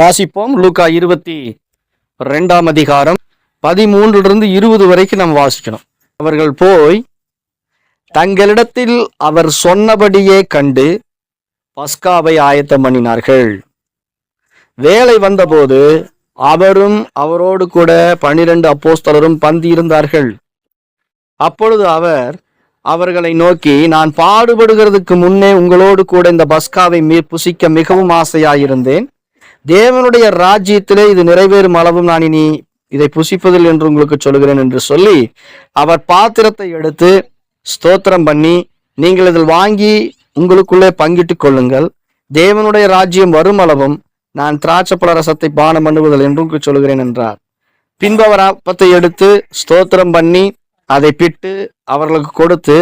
வாசிப்போம். லூக்கா 22ஆம் அதிகாரம் 13 20 வரைக்கும் நம்ம வாசிக்கணும். அவர்கள் போய் தங்களிடத்தில் அவர் சொன்னபடியே கண்டு பஸ்காவை ஆயத்தம் பண்ணினார்கள். வேலை வந்தபோது அவரும் அவரோடு கூட 12 அப்போஸ்தலரும் பந்தி இருந்தார்கள். அப்பொழுது அவர் அவர்களை நோக்கி, நான் பாடுபடுகிறதுக்கு முன்னே உங்களோடு கூட இந்த பஸ்காவை புசிக்க மிகவும் ஆசையாயிருந்தேன். தேவனுடைய ராஜ்யத்திலே இது நிறைவேறும் அளவும் நான் இனி இதை புசிப்பதில் என்று உங்களுக்கு சொல்கிறேன் என்று சொல்லி அவர் பாத்திரத்தை எடுத்து ஸ்தோத்திரம் பண்ணி, நீங்கள் இதில் வாங்கி உங்களுக்குள்ளே பங்கிட்டுக் கொள்ளுங்கள். தேவனுடைய ராஜ்யம் வரும் அளவும் நான் திராட்சைப்பழ ரசத்தை பானம் பண்ணுவதில் என்று உங்களுக்கு சொல்கிறேன் என்றார். பின்பு அவர் அப்பத்தை எடுத்து ஸ்தோத்திரம் பண்ணி அதை பிட்டு அவர்களுக்கு கொடுத்து,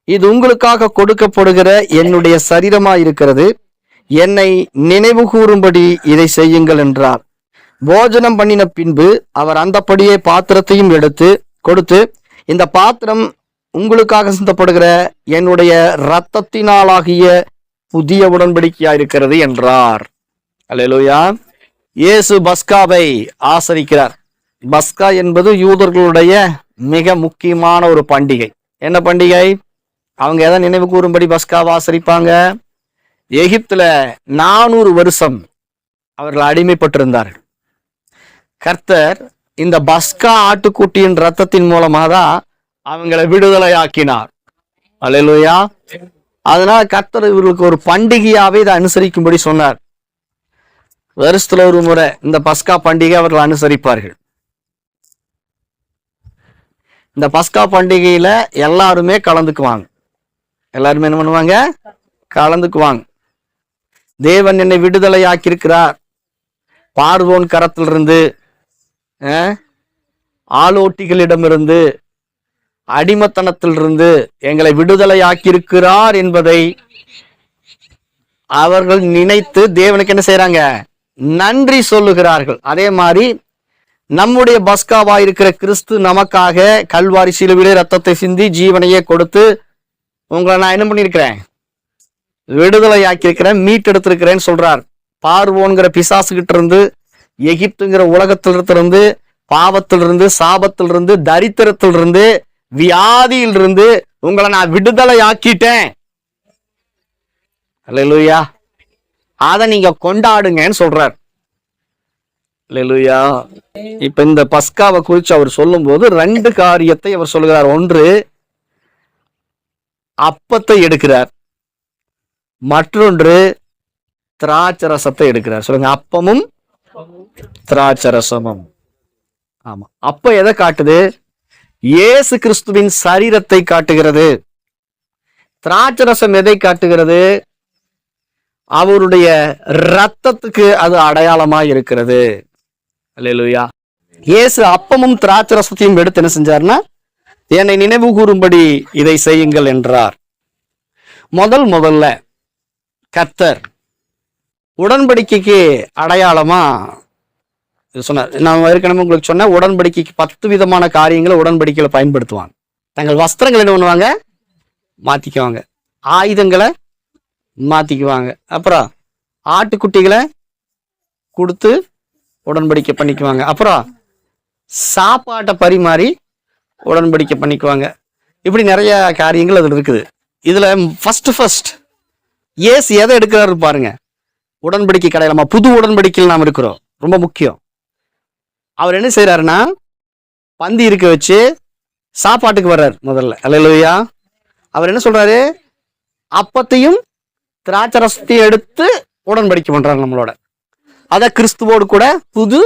இது உங்களுக்காக கொடுக்கப்படுகிற என்னுடைய சரீரமாய் இருக்கிறது, என்னை நினைவு கூறும்படி இதை செய்யுங்கள் என்றார். போஜனம் பண்ணின பின்பு அவர் அந்தப்படியே பாத்திரத்தையும் எடுத்து கொடுத்து, இந்த பாத்திரம் உங்களுக்காக சிந்தப்படுகிற என்னுடைய இரத்தத்தினாலாகிய புதிய உடன்படிக்கையா இருக்கிறது என்றார். அல்லேலூயா. இயேசு பஸ்காவை ஆசரிக்கிறார். பஸ்கா என்பது யூதர்களுடைய மிக முக்கியமான ஒரு பண்டிகை. என்ன பண்டிகை? அவங்க எதை நினைவு கூறும்படி பஸ்காவை ஆசரிப்பாங்க? எகிப்துல 400 வருஷம் அவர்கள் அடிமைப்பட்டிருந்தார்கள். கர்த்தர் இந்த பஸ்கா ஆட்டுக்குட்டியின் ரத்தத்தின் மூலமாக தான் அவங்களை விடுதலை ஆக்கினார். அல்லேலூயா. அதனால கர்த்தர் இவர்களுக்கு ஒரு பண்டிகையாவே இதை அனுசரிக்கும்படி சொன்னார். வருஷத்துல ஒரு முறை இந்த பஸ்கா பண்டிகை அவர்கள் அனுசரிப்பார்கள். இந்த பஸ்கா பண்டிகையில எல்லாருமே கலந்துக்குவாங்க. எல்லாருமே என்ன பண்ணுவாங்க? கலந்துக்குவாங்க. தேவன் என்னை விடுதலை ஆக்கியிருக்கிறார். பார்வோன் கரத்திலிருந்து, ஆளோட்டிகளிடமிருந்து, அடிமத்தனத்திலிருந்து எங்களை விடுதலை ஆக்கியிருக்கிறார் என்பதை அவர்கள் நினைத்து தேவனுக்கு என்ன செய்யறாங்க? நன்றி சொல்லுகிறார்கள். அதே மாதிரி நம்முடைய பஸ்காவா இருக்கிற கிறிஸ்து நமக்காக கல்வாரி சிலுவிலே ரத்தத்தை சிந்தி ஜீவனையே கொடுத்து உங்களை நான் என்ன பண்ணியிருக்கிறேன்? விடுதலை ஆக்கியிருக்கிறேன், மீட்டெடுத்திருக்கிறேன்னு சொல்றார். பார்வோன்கிற பிசாசுகிட்ட இருந்து, எகிப்துங்கிற உலகத்திலிருந்து, பாவத்திலிருந்து, சாபத்திலிருந்து, தரித்திரத்திலிருந்து, வியாதியிலிருந்து உங்களை நான் விடுதலை ஆக்கிட்டேன். அல்லேலூயா. அதை நீங்க கொண்டாடுங்கன்னு சொல்றார். அல்லேலூயா. இப்ப இந்த பஸ்காவை குறித்து அவர் சொல்லும் போது 2 காரியத்தை அவர் சொல்கிறார். ஒன்று, அப்பத்தை எடுக்கிறார். மற்றொன்று, திராட்சரசத்தை எடுக்கிறார். சொல்லுங்க, அப்பமும் திராட்சரசமும். ஆமா, அப்ப எதை காட்டுது? இயேசு கிறிஸ்துவின் சரீரத்தை காட்டுகிறது. திராட்சரசம் எதை காட்டுகிறது? அவருடைய இரத்தத்துக்கு அது அடையாளமாய் இருக்கிறது. அல்லேலூயா. இயேசு அப்பமும் திராட்சரசத்தையும் எடுத்து என்ன செஞ்சார்னா, என்னை நினைவு கூறும்படி இதை செய்யுங்கள் என்றார். முதல்ல கர்த்தர் உடன்படிக்கைக்கு அடையாளமா சொன்னார். நான் ஏற்கனவே உங்களுக்கு சொன்ன உடன்படிக்கைக்கு 10 விதமான காரியங்களை உடன்படிக்கையில பயன்படுத்துவாங்க. தங்கள் வஸ்திரங்கள் என்ன பண்ணுவாங்க? மாத்திக்குவாங்க. ஆயுதங்களை மாத்திக்குவாங்க. அப்புறம் ஆட்டுக்குட்டிகளை கொடுத்து உடன்படிக்கை பண்ணிக்குவாங்க. அப்புறம் சாப்பாட்டை பரிமாறி உடன்படிக்கை பண்ணிக்குவாங்க. இப்படி நிறைய காரியங்கள் அதுல இருக்குது. இதுல ஃபர்ஸ்ட் இயேசு எதை எடுக்கிறாரு பாருங்க. உடன்படிக்கை கடையிலமா புது உடன்படிக்கையில் நாம் இருக்கிறோம். ரொம்ப முக்கியம். அவர் என்ன செய்யறாருன்னா, பந்தி இருக்க வச்சு சாப்பாட்டுக்கு வர்றாரு முதல்ல. அல்லேலூயா. அவர் என்ன சொல்றாரு? அப்பத்தையும் திராட்சரசத்தையும் எடுத்து உடன்படிக்கை பண்றாரு நம்மளோட. அத கிறிஸ்துவோடு கூட புது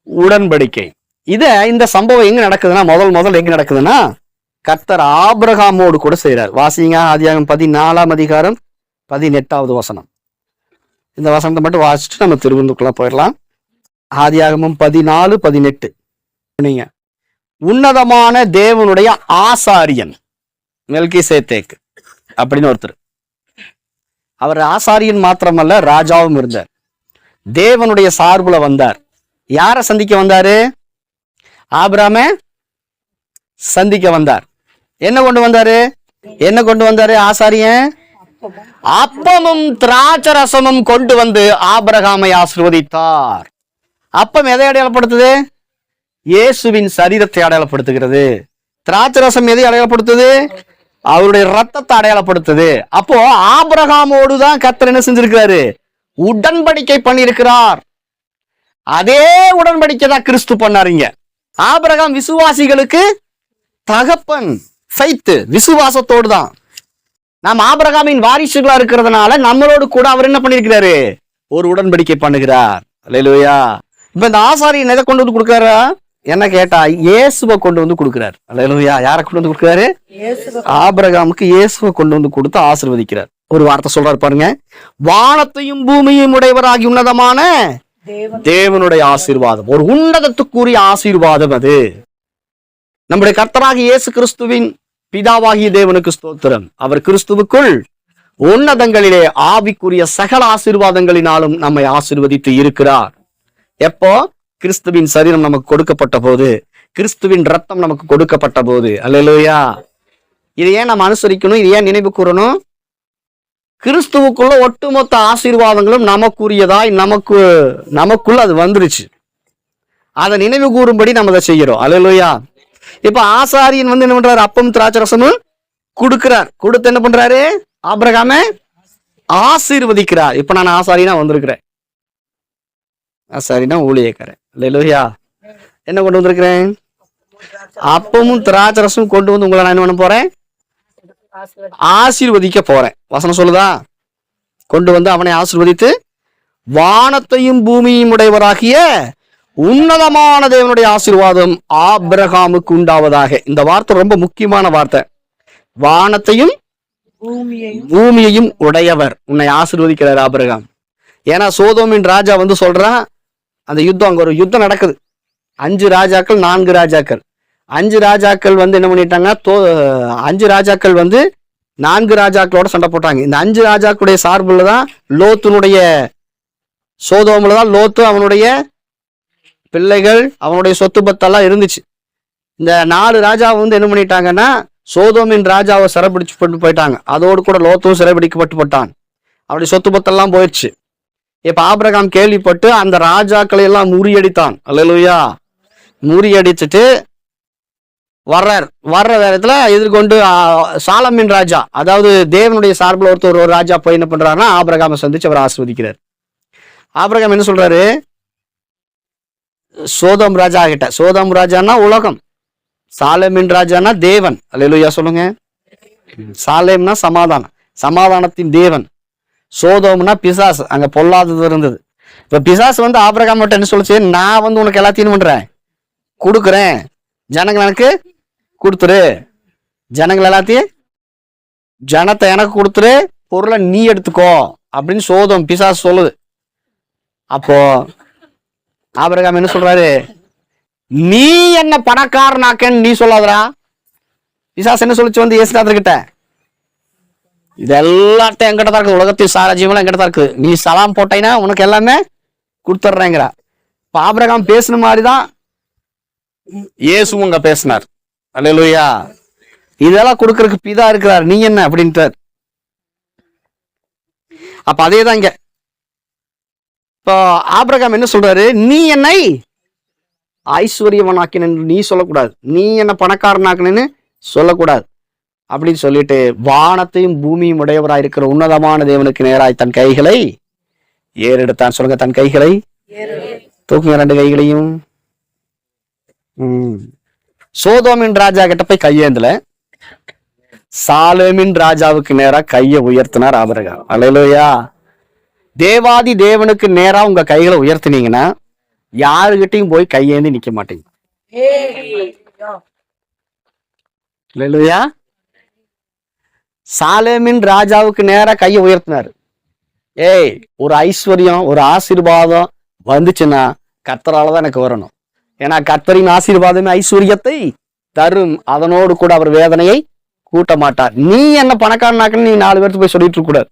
உடன்படிக்கை. இந்த சம்பவம் எங்க நடக்குதுன்னா, முதல் எங்க நடக்குதுன்னா, கர்த்தர் ஆபிரகாமோடு கூட செய்யறார். வாசிங்க, ஆதியாகமம் 14ஆம் அதிகாரம் 18வது வசனம். இந்த வசனத்தை மட்டும் வாசிச்சுட்டு நம்ம திருவிந்துக்குள்ள போயிடலாம். ஆதியாகமம் 14:18. நீங்க உன்னதமான தேவனுடைய ஆசாரியன் மெல்கிசேதேக்கு அப்படின்னு ஒருத்தர். அவர் ஆசாரியன் மாத்திரமல்ல, ராஜாவும் இருந்தார். தேவனுடைய சார்புல வந்தார். யார சந்திக்க வந்தாரு? ஆபிரகாமை சந்திக்க வந்தார். என்ன கொண்டு வந்தாரு? ஆசாரியன் அப்பமும் திராட்சரசமும் கொண்டு வந்து ஆபிரகாமை ஆசீர்வதித்தார். அப்பம் எதை அடையாளப்படுத்துது? இயேசுவின் சரீரத்தை அடையாளப்படுத்துகிறது. திராட்சரசம் எதை அடையாளப்படுத்துது? அவருடைய ரத்தத்தை அடையாளப்படுத்துது. அப்போ ஆபிரகாமோடு தான் கர்த்தர் என்ன செஞ்சிருக்கிறாரு? உடன்படிக்கை பண்ணியிருக்கிறார். அதே உடன்படிக்கை தான் கிறிஸ்து பண்ணாருங்க. ஆபிரகாம் விசுவாசிகளுக்கு தகப்பன். ஃபெய்த், விசுவாசத்தோடு தான். நாம் ஆபிரகாமின் வாரிசுகளா இருக்கிறதுனால நம்மளோடு கூட அவர் என்ன பண்ணிருக்கிறாரு? ஒரு உடன்படிக்கை பண்ணுகிறார். அல்லேலூயா. இப்ப இந்த ஆசாரியன் எதை கொண்டு வந்து கொடுக்கிறாரா என்ன கேட்டா, இயேசுவை கொண்டு வந்து கொடுக்கிறார். அல்லேலூயா. யாரை கொண்டு வந்து கொடுக்கிறாரு? ஆபிரகாமுக்கு இயேசுவை கொண்டு வந்து கொடுத்து ஆசீர்வதிக்கிறார். ஒரு வார்த்தை சொல்றாரு பாருங்க, வானத்தையும் பூமியையும் உடையவராகி உன்னதமான தேவனுடைய ஆசீர்வாதம். ஒரு உன்னதத்துக்குரிய ஆசீர்வாதம் அது. நம்முடைய கர்த்தராகிய இயேசு கிறிஸ்துவின் பிதாவாகிய தேவனுக்கு ஸ்தோத்திரம். அவர் கிறிஸ்துவுக்குள் உன்னதங்களிலே ஆவிக்குரிய சகல ஆசீர்வாதங்களினாலும் நம்மை ஆசீர்வதித்து இருக்கிறார். எப்போ? கிறிஸ்துவின் சரீரம் நமக்கு கொடுக்கப்பட்ட போது, கிறிஸ்துவின் ரத்தம் நமக்கு கொடுக்கப்பட்ட போது. அல்லேலூயா. இதை ஏன் நம்ம அனுசரிக்கணும்? இது ஏன் நினைவு கூறணும்? கிறிஸ்துவுக்குள்ள ஒட்டுமொத்த ஆசீர்வாதங்களும் நமக்குரியதாய் நமக்குள்ள அது வந்துருச்சு. அதை நினைவு கூறும்படி நம்ம அதை செய்யறோம். அல்லேலூயா. இப்ப ஆசாரியன் வந்து என்ன பண்றாரு? அப்பம் திராட்சரசமும் கொடுக்கிறார். கொடுத்து என்ன பண்றாரு? ஆபிரகாமை ஆசீர்வதிக்கிறார். இப்ப நான் ஆசாரியனா வந்திருக்கிறேன். ஆசாரியனா ஊழியக்காரன். அல்லேலூயா. என்ன கொண்டு வந்திருக்கிறேன்? அப்பமும் திராட்சரசமும் கொண்டு வந்து உங்களை நான் என்ன பண்ண போறேன்? ஆசீர்வதிக்க போறேன். வசனம் சொல்லுதா? கொண்டு வந்து அவனை ஆசீர்வதித்து வானத்தையும் பூமியும் உடையவராகிய உன்னதமான தேவனுடைய ஆசீர்வாதம் ஆபிரகாமுக்கு உண்டாவதாக. இந்த வார்த்தை ரொம்ப முக்கியமான வார்த்தை. வானத்தையும் பூமியையும் உடையவர் உன்னை ஆசீர்வதிக்கிறார் ஆபிரகாம். ஏன்னா சோதோமின் ராஜா வந்து சொல்றான், அந்த யுத்தம், அங்க ஒரு யுத்தம் நடக்குது. 5 ராஜாக்கள் 4 ராஜாக்கள். 5 ராஜாக்கள் வந்து என்ன பண்ணிட்டாங்க? 5 ராஜாக்கள் வந்து 4 ராஜாக்களோட சண்டை போட்டாங்க. இந்த 5 ராஜாக்களுடைய சார்புல தான் லோத்துனுடைய, சோதோமுல தான் லோத்து, அவனுடைய பிள்ளைகள், அவனுடைய சொத்து பத்தெல்லாம் இருந்துச்சு. இந்த 4 ராஜா வந்து என்ன பண்ணிட்டாங்கன்னா, சோதோமின் ராஜாவை சிறைபிடிச்சு போயிட்டாங்க. அதோடு கூட லோத்தும் சிறைபிடிக்கப்பட்டு போட்டான். அவருடைய சொத்து பத்தெல்லாம் போயிடுச்சு. இப்ப ஆபிரகாம் கேள்விப்பட்டு அந்த ராஜாக்களை எல்லாம் முறியடித்தான். அல்லேலூயா. முறியடிச்சுட்டு வர்ற நேரத்துல எதிர்கொண்டு சாலமின் ராஜா, அதாவது தேவனுடைய சார்பில் ஒரு ராஜா போய் என்ன பண்றாருன்னா ஆபிரகாமை சந்திச்சு அவர் ஆஸ்வதிக்கிறார். ஆபிரகாம் என்ன சொல்றாரு? சோதம் ராஜா கிட்ட, சோதம் ராஜான்னா உலகம், சாலேமின் ராஜானா தேவன். அல்லேலூயா சொல்லுங்க. சாலேம்னா சமாதானம், சமாதானத்தின் தேவன். சோதோம்னா பிசாசு, அங்க பொல்லாதது இருந்தது. இப்ப பிசாசு வந்து ஆபிரகாம் மட்டும் என்ன சொல்லுச்சு? நான் வந்து உனக்கு எல்லாத்தையும் பண்றேன், கொடுக்குறேன், ஜனங்கள் எனக்கு கொடுத்துரு, ஜனங்கள் எல்லாத்தையும், ஜனத்தை எனக்கு கொடுத்துரு, பொருளை நீ எடுத்துக்கோ அப்படின்னு சோதம் பிசாசு சொல்லுது. அப்போ ஆபிரகாம் என்ன சொல்றாரு? நீ என்ன பணக்காரனாக்கன்னு நீ சொல்லாதரா. பிசாசு என்ன சொல்லிச்சு வந்து இயேசுநாதர் கிட்ட? இது எல்லாத்தையும் என்கிட்ட தான் இருக்குது, உலகத்தின் சாராஜ்யமெல்லாம் என்கிட்ட தான் இருக்குது, நீ சலாம் போட்டீங்கன்னா உனக்கு எல்லாமே கொடுத்துட்றேங்கிறா. இப்ப ஆபிரகாம் பேசுன மாதிரிதான் இயேசுவும் அங்க பேசினார். அல்லேலூயா. இதெல்லாம் கொடுக்கறதுக்கு பிதா இருக்கிறார், நீ என்ன அப்படின்ட்டார். அப்ப அதேதான் இங்க. இப்போ ஆபிரகாம் என்ன சொல்றாரு? நீ என்னை ஐஸ்வர்யவனாக்கினு நீ சொல்லக்கூடாது, நீ என்ன பணக்காரனாக்கினு சொல்லக்கூடாது அப்படின்னு சொல்லிட்டு வானத்தையும் பூமியும் உடையவராய் இருக்கிற உன்னதமான தேவனுக்கு நேராய் தன் கைகளை ஏறெடுத்தான். சொல்லுங்க, தன் கைகளை தூக்குங்க, 2 கைகளையும். சோதோமின் ராஜா கிட்ட போய் கையேந்தல, சாலேமின் ராஜாவுக்கு நேரா கையை உயர்த்தினார் ஆபிரகாம். அல்லேலூயா. தேவாதி தேவனுக்கு நேரா உங்க கைகளை உயர்த்தினீங்கன்னா யாருகிட்டையும் போய் கையேந்தி நிக்க மாட்டீங்க. அல்லேலூயா. சாலேமின் ராஜாவுக்கு நேரா கையை உயர்த்தினாரு. ஒரு ஐஸ்வர்யம், ஒரு ஆசீர்வாதம் வந்துச்சுன்னா கர்த்தராலதான் எனக்கு வரணும். ஏன்னா கர்த்தரின் ஆசீர்வாதமே ஐஸ்வர்யத்தை தரும், அதனோடு கூட அவர் வேதனையை கூட்ட மாட்டார். நீ என்ன பணக்காரனாக்குன்னு நீ 4 பேருக்கு போய் சொல்லிட்டு இருக்க கூடாது.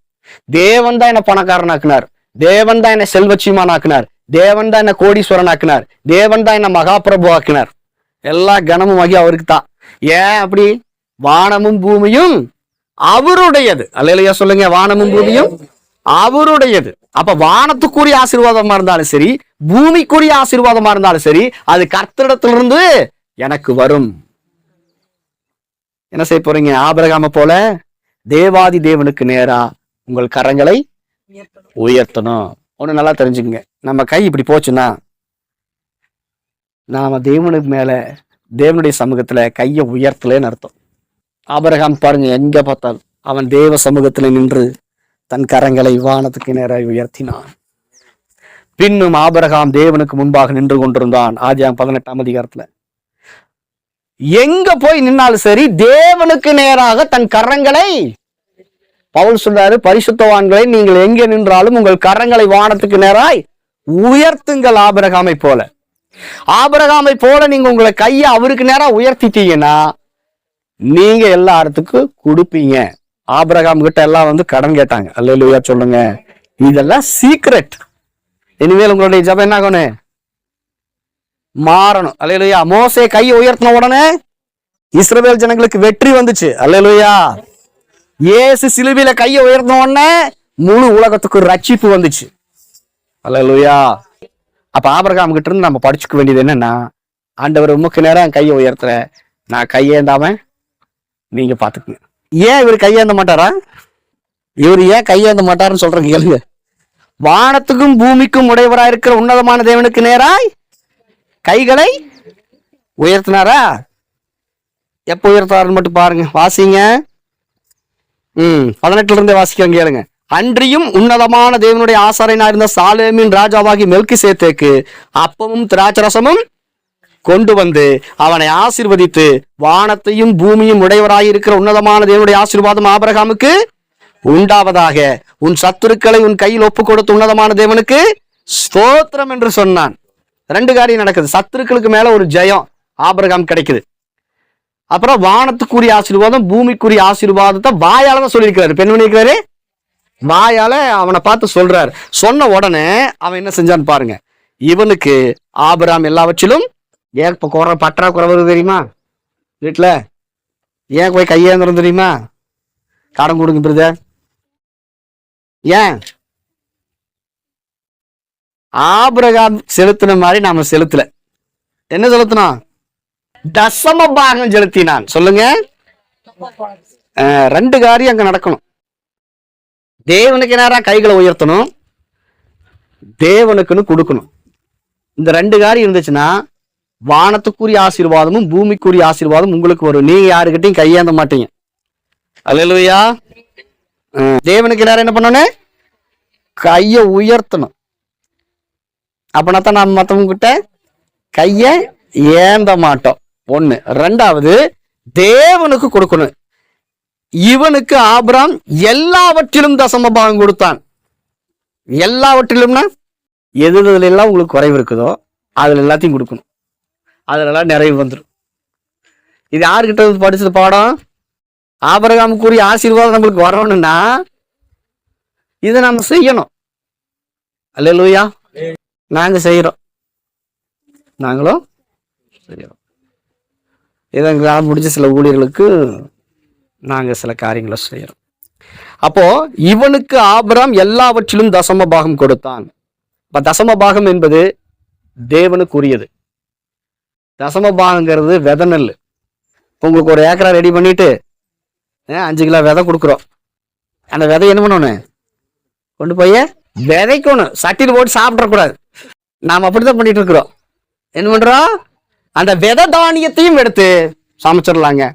தேவன் தான் என்ன பணக்காரனாக்குனார், தேவன் தான் என்ன செல்வச்சியமான் ஆக்கினார், தேவன் தான் என்ன கோடீஸ்வரன் ஆக்கினார், தேவன் தான் என்ன மகாபிரபு ஆக்கினார். எல்லா கனமும் ஆகி அவருக்கு தான். ஏன் அப்படி? வானமும் பூமியும் அவருடையது. அல்லேலூயா சொல்லுங்க. வானமும் பூமியும் அவருடையது. அப்ப வானத்துக்குரிய ஆசீர்வாதமா இருந்தாலும் சரி, பூமிக்குரிய ஆசீர்வாதமா இருந்தாலும் சரி, அது கர்த்தரிடத்திலிருந்து எனக்கு வரும். என்ன செய்ய போறீங்க? ஆபிரகாமை போல தேவாதி தேவனுக்கு நேரா உங்கள் கரங்களை உயர்த்தணும். ஒண்ணு நல்லா தெரிஞ்சுக்கங்க, நம்ம கை இப்படி போச்சுன்னா நாம தேவனுக்கு மேல, தேவனுடைய சமூகத்துல கையை உயர்த்தலன்னு அர்த்தம். ஆபிரகாம் பாருங்க, எங்க பார்த்தாலும் அவன் தேவ சமூகத்துல நின்று தன் கரங்களை வானத்துக்கு நேராக உயர்த்தினான். பின்னும் ஆபிரகாம் தேவனுக்கு முன்பாக நின்று கொண்டிருந்தான். ஆதியாகமம் 18ஆம் அதிகாரத்துல எங்க போய் நின்னாலும் சரி, தேவனுக்கு நேராக தன் கரங்களை, பவுல் சொல்றாரு, பரிசுத்தவான்களை நீங்கள் எங்கே நின்றாலும் உங்கள் கரங்களை வானத்துக்கு நேராய் உயர்த்துங்கள். ஆபிரகாமை போல, ஆபிரகாமை போல நீங்க உங்களை கையை அவருக்கு நேரா உயர்த்திட்டீங்கன்னா நீங்க எல்லாத்துக்கும் கொடுப்பீங்க. ஆபிரகாம் கிட்ட எல்லாம் கடன் கேட்டாங்க. அல்லேலூயா சொல்லுங்க. இதெல்லாம் சீக்ரெட். இனிமேல் உங்களுடைய ஜெபம் என்ன ஆகணும்? மாறணும். அல்லேலூயா. மோசே கையை உயர்த்தின உடனே இஸ்ரவேல் ஜனங்களுக்கு வெற்றி வந்துச்சு. அல்லேலூயா. இயேசு சிலுவையில கையை உயர்த்தின உடனே முழு உலகத்துக்கு ரட்சிப்பு வந்துச்சு. அல்லேலூயா. அப்ப ஆபிரகாம் கிட்ட இருந்து நம்ம படிச்சுக்க வேண்டியது என்னன்னா, ஆண்டவர் உமக்கு நேரம் கையை உயர்த்துற, நான் கையேந்தாம நீங்க பாத்துக்குங்க. ஏன் இவர் கையேந்த மாட்டாரா? இவர் ஏன் கையேந்த மாட்டாருன்னு சொல்றேன் கேளுங்க. வானத்துக்கும் பூமிக்கும் உடையவராய் இருக்கிற உன்னதமான தேவனுக்கு நேராய் கைகளை உயர்த்தினாரா? எப்ப உயர்த்தாருன்னு மட்டும் பாருங்க, வாசிங்க. 18 இருந்தே வாசிக்கிறேன் கேளுங்க. அன்றியும் உன்னதமான தேவனுடைய ஆசாரியனா இருந்த சாலேமின் ராஜாவாகி மெல்கிசேதேக்கு அப்பமும் திராட்சரசமும் கொண்டு வந்து அவனை ஆசீர்வதித்து, வானத்தையும் பூமியும் உடையவராய் இருக்கிற உன்னதமான தேவனுடைய ஆசீர்வாதம் ஆபிரகாமுக்கு உண்டாவதாக, உன் சத்துருக்களை உன் கையில் ஒப்பு கொடுத்து உன்னதமான தேவனுக்கு ஸ்தோத்திரம் என்று சொன்னான். 2 காரியம் நடக்குது. சத்துருக்களுக்கு மேல ஒரு ஜெயம் ஆபிரகாம் கிடைக்குது. அப்புறம் வானத்துக்குரிய ஆசீர்வாதம், பூமிக்குரிய ஆசீர்வாதத்தை வாயால தான் சொல்லியிருக்கிறாரு. பெண் இருக்கிறாரு, வாயால அவனை பார்த்து சொல்றாரு. சொன்ன உடனே அவன் என்ன செஞ்சான்னு பாருங்க. இவனுக்கு ஆபிரகாம் எல்லாவற்றிலும் ஏன் பற்றாக்குறை வருது தெரியுமா? வீட்டுல ஏன் போய் கையேந்திரம் தெரியுமா? கடன் கொடுங்க பிரதர். ஏன்? ஆபிரகாம் செலுத்தின மாதிரி நாம செலுத்தல. என்ன செலுத்தினோம்? தசம பாகம் செலுத்தினான். சொல்லுங்க. 2 காரியம் அங்க நடக்கணும். தேவனுக்கு நேரம் கைகளை உயர்த்தணும், தேவனுக்குன்னு கொடுக்கணும். இந்த 2 காரியம் இருந்துச்சுன்னா வானத்துக்குரிய ஆசீர்வாதமும் பூமிக்குரிய ஆசீர்வாதம் உங்களுக்கு வரும். நீங்க யாருக்கிட்டையும் கையேந்த மாட்டீங்க. அல்லேலூயா. தேவனுக்கு நேரம் என்ன பண்ணணும்? கையை உயர்த்தணும். அப்படின்னா நம்ம மற்றவங்க கிட்ட கைய ஏந்த மாட்டோம். 1. 2வது தேவனுக்கு கொடுக்கணும். இவனுக்கு ஆபிரகாம் எல்லாவற்றிலும் தசம பாகம் கொடுத்தான். எல்லாவற்றிலும்னா எதுல எல்லாம் உங்களுக்கு குறைவு இருக்குதோ அதுல எல்லாத்தையும் கொடுக்கணும். அதுல எல்லாம் நிறைவு வந்துடும். இது யாருக்கிட்ட படிச்சது பாடம்? ஆபிரகாமுக்குரிய ஆசீர்வாதம் நம்மளுக்கு வரணும்னா இதை நம்ம செய்யணும். அல்லேலூயா. நாங்க செய்யறோம், நாங்களும் செய்யறோம். இதை எங்களால் முடிஞ்ச சில ஊழியர்களுக்கு நாங்க சில காரியங்களை செய்யறோம். அப்போ இவனுக்கு ஆபிரகாம் எல்லாவற்றிலும் தசம பாகம் கொடுத்தான். இப்ப தசம பாகம் என்பது தேவனுக்குரியது. தசம பாகங்கிறது விதை நெல். உங்களுக்கு ஒரு ஏக்கரா ரெடி பண்ணிட்டு 5 கிலோ விதை கொடுக்குறோம். அந்த விதை என்ன பண்ணணும்? கொண்டு போய் விதைக்கணும். சட்டியில் போட்டு சாப்பிடக்கூடாது. நாம் அப்படித்தான் பண்ணிட்டு இருக்கிறோம். என்ன பண்றோம்? அந்த விதை தானியத்தையும் எடுத்து சமைச்சிடலாங்க.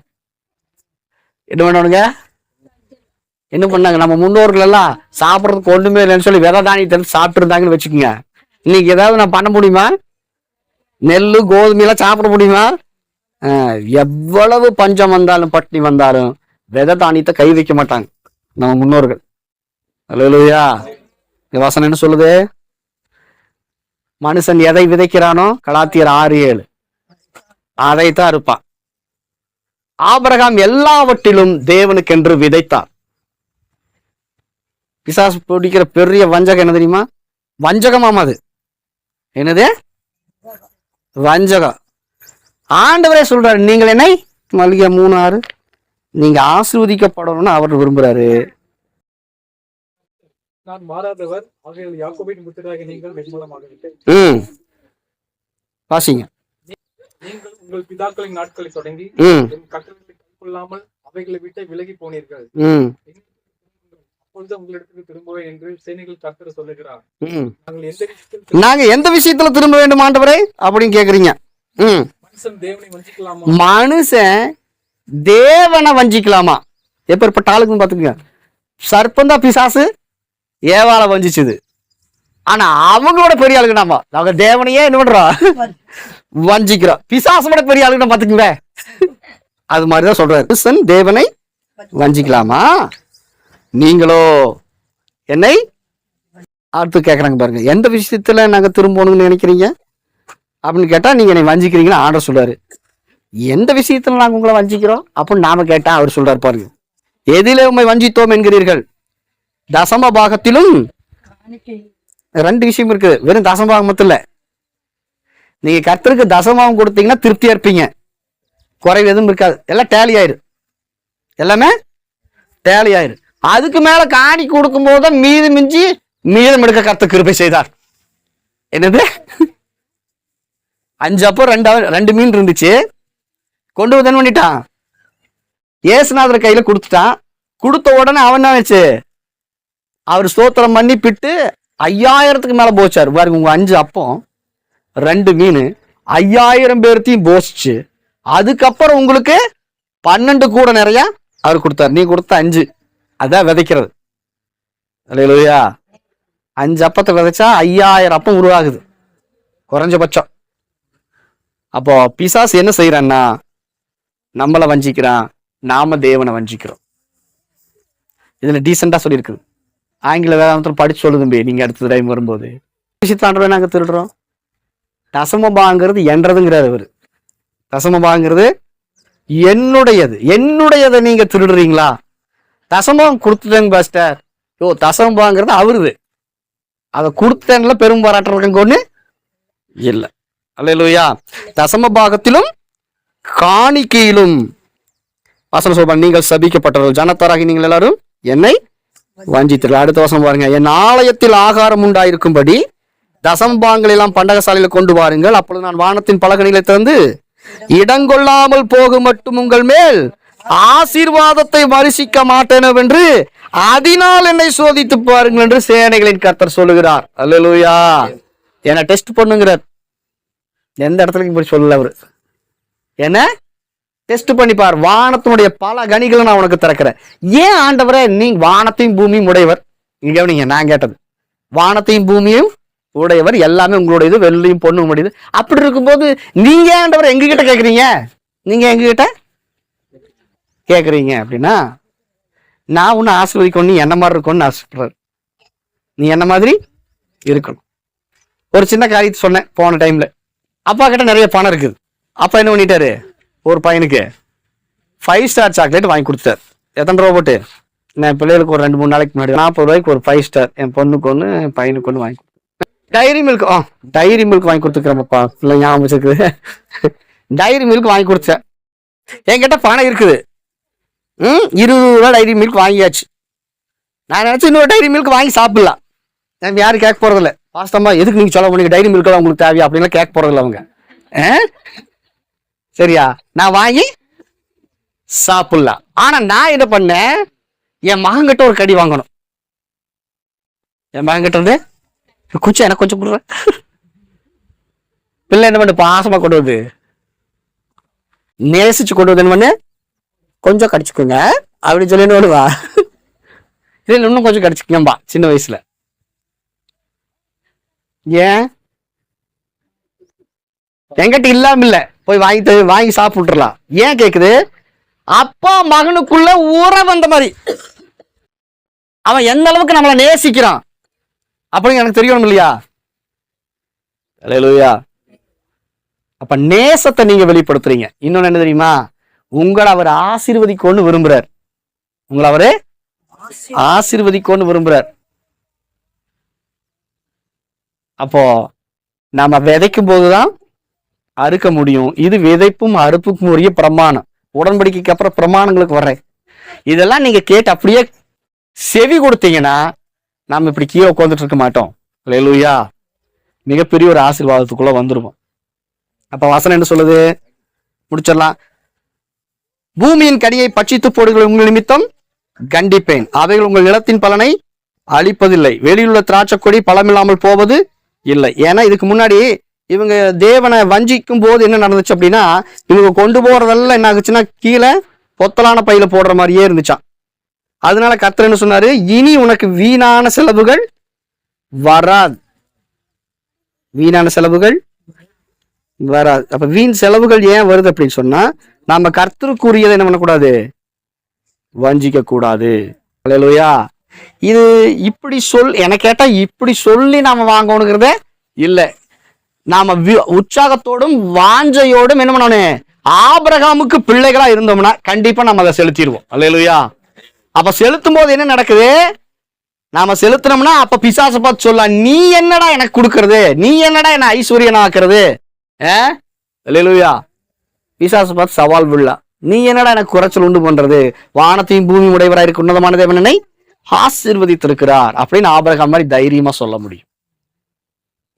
என்ன பண்ணணுங்க? என்ன பண்ணாங்க? நம்ம முன்னோர்கள் எல்லாம் சாப்பிட்றதுக்கு ஒண்ணுமே இல்லைன்னு சொல்லி விதை தானியத்தை எடுத்து சாப்பிட்டு இருந்தாங்கன்னு வச்சுக்கோங்க. இன்னைக்கு ஏதாவது நான் பண்ண முடியுமா? நெல்லு கோதுமையெல்லாம் சாப்பிட முடியுமா? எவ்வளவு பஞ்சம் வந்தாலும் பட்டினி வந்தாலும் விதை தானியத்தை கை வைக்க மாட்டாங்க நம்ம முன்னோர்கள். அல்லேலூயா. வசனம் என்ன சொல்லுது? மனுஷன் எதை விதைக்கிறானோ, கலாத்தியர் 6:7, அதைத்தான் இருப்பான். ஆபிரகாம் எல்லாவற்றிலும் தேவனுக்கென்று விதைத்தார். பிசாசு பிடிக்கிற பெரிய வஞ்சகம் என்ன தெரியுமா? வஞ்சகமாம். அது என்னது? வஞ்சகம். ஆண்டவரே சொல்றாரு, நீங்கள் என்னை மல்லிகை 3:6 நீங்க ஆசீர்வதிக்கப்படணும்னு அவர் விரும்புறாரு. நான் மாறாதவர் ஆகையால் யாக்கோபின் புத்திரராகிய நீங்கள் வெண்மூலமாகவில்லை. வாசிங்க. நீங்கள் உங்கள் பிதாக்களின் நாட்களை தொடங்கி என் கட்டளைகளை கைக்கொள்ளாமல் அவைகளை விட்டு விலகி போனீர்கள். அப்பொழுது உங்களிடத்துக்கு திரும்புவேன் என்று சேனைகள் கர்த்தர் சொல்லுகிறார். நாங்க எந்த விஷயத்துல திரும்ப வேண்டும் ஆண்டவரே அப்படின்னு கேக்குறீங்க. மனுஷன் தேவனை வஞ்சிக்கலாமா? மனுஷன் தேவனை வஞ்சிக்கலாமா? எப்பேற்பட்ட ஆளுக்குன்னு பாத்துக்கங்க. சர்ப்பந்தா பிசாசு ஏவாள வஞ்சிச்சுது. ஆனா அவங்களோட பெரிய ஆளுக்கு நாம நாங்க தேவனையே என்ன பண்றோம்? வஞ்சிக்கிறோம். பிசாசோட பெரிய ஆளுக்கு பாத்துக்கங்க. அது மாதிரிதான் சொல்றாரு. தேவனை வஞ்சிக்கலாமா? நீங்களோ என்னை அடுத்து கேக்குறாங்க பாருங்க. எந்த விஷயத்துல நாங்க திரும்பணும்னு நினைக்கிறீங்க அப்படின்னு கேட்டா நீங்க என்னை வஞ்சிக்கிறீங்கன்னு ஆண்டவர் சொல்றாரு. எந்த விஷயத்துல நாங்க உங்களை வஞ்சிக்கிறோம் அப்படின்னு நாம கேட்டா அவர் சொல்றாரு பாருங்க. எதிலே உண்மை வஞ்சித்தோம் என்கிறீர்கள்? தசம பாகத்திலும் 2 விஷயம் இருக்கு. வெறும் தசமபாகம் மட்டும் இல்ல. நீங்க கர்த்தருக்கு தசமபாகம் கொடுத்தீங்கன்னா திருப்தியா இருப்பீங்க. குறைவு எதுவும் இருக்காது. எல்லாம் டேலி ஆயிரு. எல்லாமே டேலி ஆயிரு. அதுக்கு மேல காணி கொடுக்கும் போதுதான் மீதம் எடுக்க கர்த்தர் கிருபை செய்தார். என்னது? 5 அப்போ 2 மீன் இருந்துச்சு. கொண்டு வந்து என்ன பண்ணிட்டான்? ஏசுநாதர் கையில கொடுத்துட்டான். கொடுத்த உடனே அவன் என்ன ஆச்சு? அவர் ஸ்தோத்திரம் பண்ணி பிட்டு 5000க்கு மேல போச்சாரு பாருங்க. உங்க 5 அப்பம் 2 மீன் 5000 பேர்த்தையும் போசிச்சு. அதுக்கப்புறம் உங்களுக்கு 12 கூட நிறைய அவர் கொடுத்தாரு. நீ கொடுத்த 5 அதான் விதைக்கிறது. அல்லேலூயா. 5 அப்பத்தை விதைச்சா 5000 அப்பம் உருவாகுது குறைஞ்சபட்சம். அப்போ பிசாசு என்ன செய்யறான்னா நம்மளை வஞ்சிக்கிறான். நாம தேவனை வஞ்சிக்கிறோம். இதுல டீசெண்டா சொல்லியிருக்குது. ஆங்கில வேதாந்தத்தில் படிச்சு சொல்லுதும்பே. நீங்க அடுத்த டைம் வரும்போது விஷயத்தாண்டவே நாங்க திருடுறோம். தசமபாங்கிறது என்றதுங்கிறார் அவரு. தசமபாங்கிறது என்னுடையதை நீங்க திருடுறீங்களா? தசமம் கொடுத்துட்டேங்க பாஸ்டர். தசமபாங்கிறது அவருது. அதை கொடுத்தேன்ல பெரும் பாராட்டுறதுக்கு ஒண்ணு இல்ல. அல்லேலூயா. தசமபாகத்திலும் காணிக்கையிலும் வசனம் சொல்றாங்க. நீங்கள் சபிக்கப்பட்டவர்கள் ஜனத்தாராகி நீங்கள் எல்லாரும் என்னை வஞ்சித்தீர்கள். அடுத்த வசனம் பாருங்க. என் ஆலயத்தில் ஆகாரம் உண்டாயிருக்கும்படி தசம்பாங்கள் எல்லாம் பண்டகசாலையில கொண்டு வாருங்கள். அப்பொழுது நான் வானத்தின் பலகணிகளை திறந்து இடங்கொள்ளாமல் போக மட்டும் உங்கள் மேல் ஆசீர்வாதத்தை வருஷிக்க மாட்டேனவென்று அதனால் என்னை சோதித்து பாருங்கள் என்று சேனைகளின் கர்த்தர் சொல்லுகிறார். அல்லேலூயா. என்ன டெஸ்ட் பண்ணுங்கிறார். எந்த இடத்துலயும் இப்படி சொல்லல அவரு. என்ன டெஸ்ட் பண்ணிப்பார். வானத்தினுடைய பல கனிகளை நான் உனக்கு திறக்கிறேன். ஏன் ஆண்டவரே நீ வானத்தையும் பூமியும் உடையவர்? இங்க கவனிங்க. நான் கேட்டது வானத்தையும் பூமியும் உடையவர், எல்லாமே உங்களுடையது, வெள்ளியும் பொண்ணும் உடையது. அப்படி இருக்கும்போது நீங்க ஆண்டவரை எங்க கிட்ட கேக்குறீங்க? நீங்க எங்க கிட்ட கேக்குறீங்க அப்படின்னா நான் உன்னை ஆசீர்வதிக்கணும். நீ என்ன மாதிரி இருக்கணும்னு ஆசைப்படுறாரு. நீ என்ன மாதிரி இருக்கணும். ஒரு சின்ன காரியத்தை சொன்னேன் போன டைம்ல. அப்பா கிட்ட நிறைய பணம் இருக்குது. அப்பா என்ன பண்ணிட்டாரு? ஒரு பையனுக்கு 5 ஸ்டார் சாக்லேட் வாங்கி கொடுத்தாரு. எத்தனை ரூபா போட்டு? நான் பிள்ளைகளுக்கு ஒரு 2-3 நாளைக்கு முன்னாடி 40 ரூபாய்க்கு ஒரு 5 ஸ்டார் என் பொண்ணுக்கு ஒன்று என் பையனுக்கு ஒன்று வாங்கி கொடுத்தேன். டைரி மில்க் வாங்கி கொடுத்துக்கிறேன்ப்பா. இல்லை ஞாபகம் வச்சிருக்குது. டைரி மில்க் வாங்கி கொடுத்தேன். என்கிட்ட பணம் இருக்குது. 20 ரூபா டைரி மில்க் வாங்கியாச்சு. நான் நினைச்சு இன்னொரு டைரி மில்க் வாங்கி சாப்பிடலாம். எனக்கு யாரும் கேட்க போறதில்ல. வாஸ்தவமா எதுக்கு நீங்க சொல்ல முடியும் டைரி மில்க் உங்களுக்கு தேவையா அப்படின்லாம் கேட்க போறதில்ல அவங்க. சரியா? நான் வாங்கி சாப்பிடலாம். ஆனா நான் என்ன பண்ணேன்? என் மகன்கிட்ட ஒரு கடி வாங்கணும். என் மகன்கிட்ட வந்து கொஞ்சம் எனக்கு கொஞ்சம் கொடுறேன். பிள்ளை என்ன பண்ணு? பாசமா கொண்டு வந்து நேசிச்சு கொண்டு வந்து என்ன பண்ணு? கொஞ்சம் கடிச்சுக்கோங்க அப்படின்னு சொல்லி என்ன பண்ணுவா? இல்லை இன்னும் கொஞ்சம் கடிச்சுக்கம்பா சின்ன வயசுல. ஏன் என்கிட்ட இல்லாம இல்ல போய் வாங்கி சாப்பிட்டுலாம். ஏன் கேக்குது? அப்பா மகனுக்குள்ள உறவு வந்த மாதிரி அவன் எந்த அளவுக்கு நம்மளை நேசிக்கிறான் அப்படின்னு எனக்கு தெரியணும் இல்லையா? அல்லேலூயா. அப்ப நேசத்தை நீங்க வெளிப்படுத்துறீங்க. இன்னொன்னு என்ன தெரியுமா? உங்களை அவர் ஆசீர்வதிக்கணும்னு விரும்புறார். உங்களை அவரு ஆசீர்வதிக்கணும்னு விரும்புறார். அப்போ நாம விதைக்கும் போதுதான் அறுக்க முடியும். இது விதைப்பும் அறுப்புக்கும் உரிய பிரமாணம். உடன்படிக்கைக்கு அப்புறம் பிரமாணங்களுக்கு வர்றேன். இதெல்லாம் நீங்க கேட்டு அப்படியே செவி கொடுத்தீங்கன்னா நம்ம இப்படி கீழே உட்காந்துட்டு இருக்க மாட்டோம். அல்லேலூயா. மிகப்பெரிய ஒரு ஆசீர்வாதத்துக்குள்ள வந்துருவோம். அப்ப வசனம் என்ன சொல்லுது? முடிச்சிடலாம். பூமியின் கனியை பட்சித்து போடுகிற உங்கள் நிமித்தம் கண்டிப்பேன், அவைகள் உங்கள் நிலத்தின் பலனை அழிப்பதில்லை. வெளியுள்ள திராட்சை கொடி பழமில்லாமல் போவது இல்லை. ஏன்னா இதுக்கு முன்னாடி இவங்க தேவனை வஞ்சிக்கும் போது என்ன நடந்துச்சு அப்படின்னா, இவங்க கொண்டு போறதெல்லாம் என்ன ஆகுச்சுன்னா கீழே பொத்தலான பையில போடுற மாதிரியே இருந்துச்சான். அதனால கர்த்தர் என்ன சொன்னாரு? இனி உனக்கு வீணான செலவுகள் வராது. வீணான செலவுகள் வராது. அப்ப வீண் செலவுகள் ஏன் வருது அப்படின்னு சொன்னா, நாம கர்த்தருக்குரியதை என்ன பண்ணக்கூடாது? வஞ்சிக்க கூடாது. அல்லேலூயா. இது இப்படி எனக்கு கேட்டா இப்படி சொல்லி நாம வாங்கணுங்கிறதே இல்ல. நாம உற்சாகத்தோடும் வாஞ்சையோடும் என்ன பண்ணணும்? ஆபிரகாமுக்கு பிள்ளைகளா இருந்தோம்னா கண்டிப்பா நம்ம அதை செலுத்திடுவோம். அல்லேலூயா. அப்ப செலுத்தும் போது என்ன நடக்குது? நாம செலுத்தினோம்னா அப்ப பிசாசை பார்த்து சொல்லலாம், நீ என்னடா எனக்கு கொடுக்கறது, நீ என்னடா என்ன ஐஸ்வர்யன் ஆக்குறது. அல்லேலூயா. பிசாசை பார்த்து சவால் விடலாம், நீ என்னடா எனக்கு குறைச்சல் உண்டு பண்றது, வானத்தையும் பூமி உடையவராக இருக்க உன்னதமான தேவனை ஆசீர்வதித்திருக்கிறார் அப்படின்னு ஆபிரகாம் மாதிரி தைரியமா சொல்ல முடியும்.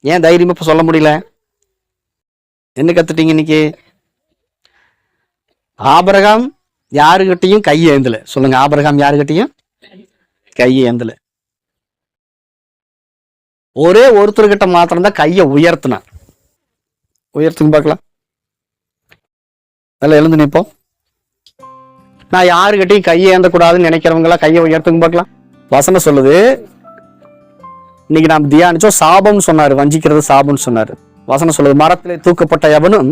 ஏன் தைரியமா இப்ப சொல்ல முடியல? என்ன கத்துட்டீங்க இன்னைக்கு? ஆபிரகாம் யாருகிட்டையும் கையை ஏந்தல. சொல்லுங்க, ஆபிரகாம் யாருகிட்டையும் கையை ஏந்தல. ஒரே ஒருத்தர்கிட்ட மாத்திரம்தான் கையை உயர்த்தினான். உயர்த்துங்க பார்க்கலாம். நல்லா எழுந்து நிற்போம். நான் யாருகிட்டையும் கையை ஏந்த கூடாதுன்னு நினைக்கிறவங்க எல்லாம் கையை உயர்த்துங்க பார்க்கலாம். வசனம் சொல்லுது, இன்னைக்கு நாம் தியானிச்சோம், சாபம்னு சொன்னாரு, வஞ்சிக்கிறது சாபம்னு சொன்னாரு. வசனம் சொல்லுது, மரத்திலே தூக்கப்பட்ட எவனும்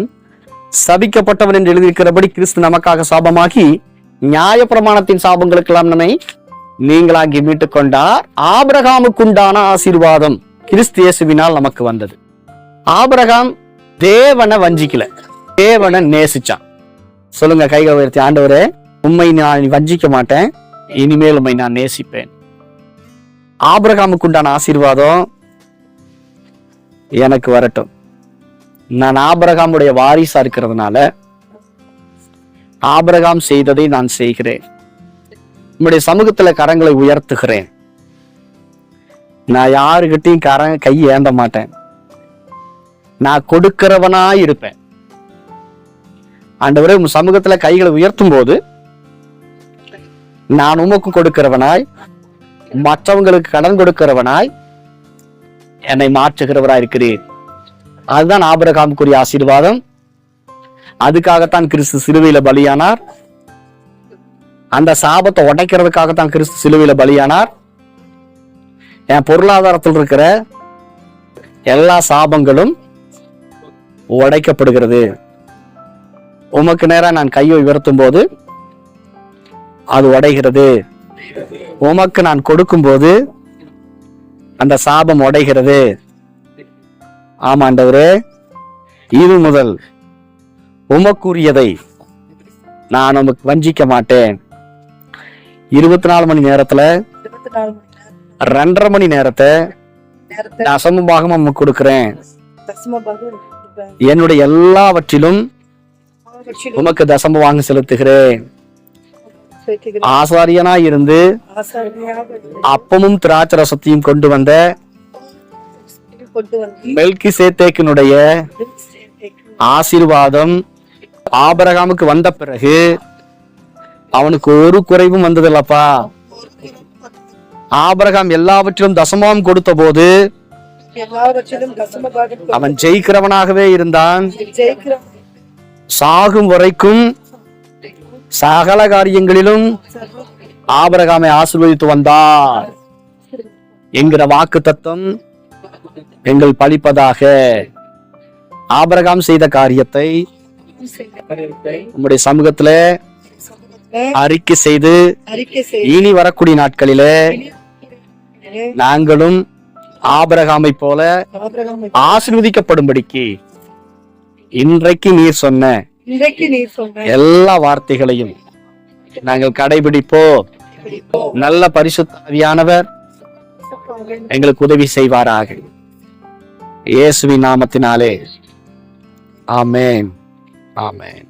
சபிக்கப்பட்டவன் என்று எழுதியிருக்கிறபடி கிறிஸ்து நமக்காக சாபமாகி நியாயப்பிரமாணத்தின் சாபங்களுக்கெல்லாம் நம்மை நீங்களாகி மீட்டுக் கொண்டார். ஆபிரகாமுக்குண்டான ஆசீர்வாதம் கிறிஸ்து இயேசுவினால் நமக்கு வந்தது. ஆபிரகாம் தேவனை வஞ்சிக்கல, தேவனை நேசிச்சான். சொல்லுங்க, கைகளை உயர்த்தி, ஆண்டவரே உம்மை நான் வஞ்சிக்க மாட்டேன், இனிமேல் உம்மை நான் நேசிப்பேன். ஆபிரகாமுக்குண்டான ஆசீர்வாதம் எனக்கு வரட்டும். நான் ஆபிரகாமுடைய வாரிசா இருக்கிறதுனால ஆபிரகாம் செய்ததை நான் செய்கிறேன். உம்முடைய சமூகத்துல கரங்களை உயர்த்துகிறேன். நான் யாருகிட்டையும் கை ஏந்த மாட்டேன். நான் கொடுக்கிறவனாய் இருப்பேன். ஆண்டவரே, உம் சமூகத்துல கைகளை உயர்த்தும் போது நான் உமக்கு கொடுக்கிறவனாய், மற்றவங்களுக்கு கடன் கொடுக்கிறவனாய் என்னை மாற்றுகிறவராய் இருக்கிறேன். அதுதான் ஆபிரகாமுக்குரிய ஆசீர்வாதம். அதுக்காகத்தான் கிறிஸ்து சிலுவையில பலியானார். அந்த சாபத்தை உடைக்கிறதுக்காகத்தான் கிறிஸ்து சிலுவையில பலியானார். என் பொருளாதாரத்தில் இருக்கிற எல்லா சாபங்களும் உடைக்கப்படுகிறது. உமக்கு நேரா நான் கையை உயர்த்தும் போது அது உடைகிறது. உமக்கு நான் கொடுக்கும் போது அந்த சாபம் உடைகிறது. ஆமாண்டவரே, இது முதல் உமக்குரியதை நான் உமக்கு வஞ்சிக்க மாட்டேன். 24 மணி நேரத்துல 2.5 மணி நேரத்தை தசமபாகம் உமக்கு கொடுக்கிறேன். என்னுடைய எல்லாவற்றிலும் உமக்கு தசமபாகம் செலுத்துகிறேன். ஆசாரியனாய் இருந்து அப்பமும் திராட்சை ரசத்தையும் கொண்டு வந்த மெல்கிசேதேக்கினுடைய ஆசீர்வாதம் ஆபிரகாமுக்கு வந்த பிறகு அவனுக்கு ஒரு குறைவும் வந்ததில்லப்பா. ஆபிரகாம் எல்லாவற்றிலும் தசமம் கொடுத்த போது அவன் ஜெயிக்கிறவனாகவே இருந்தான். சாகும் வரைக்கும் சகல காரியங்களிலும் ஆபிரகாமை ஆசீர்வதித்து வந்தார் என்கிற வாக்கு தத்தம் எங்கள் பலிப்பதாக. ஆபிரகாம் செய்த காரியத்தை நம்முடைய சமூகத்துல அறிக்கை செய்து இனி வரக்கூடிய நாட்களிலே நாங்களும் ஆபிரகாமை போல ஆசீர்வதிக்கப்படும்படிக்கு இன்றைக்கு நீர் சொன்ன எல்லா வார்த்தைகளையும் நாங்கள் கடைபிடிப்போம். நல்ல பரிசுத்த ஆவியானவர் எங்களுக்கு உதவி செய்வாராக. இயேசுவின் நாமத்தினாலே ஆமென், ஆமென்.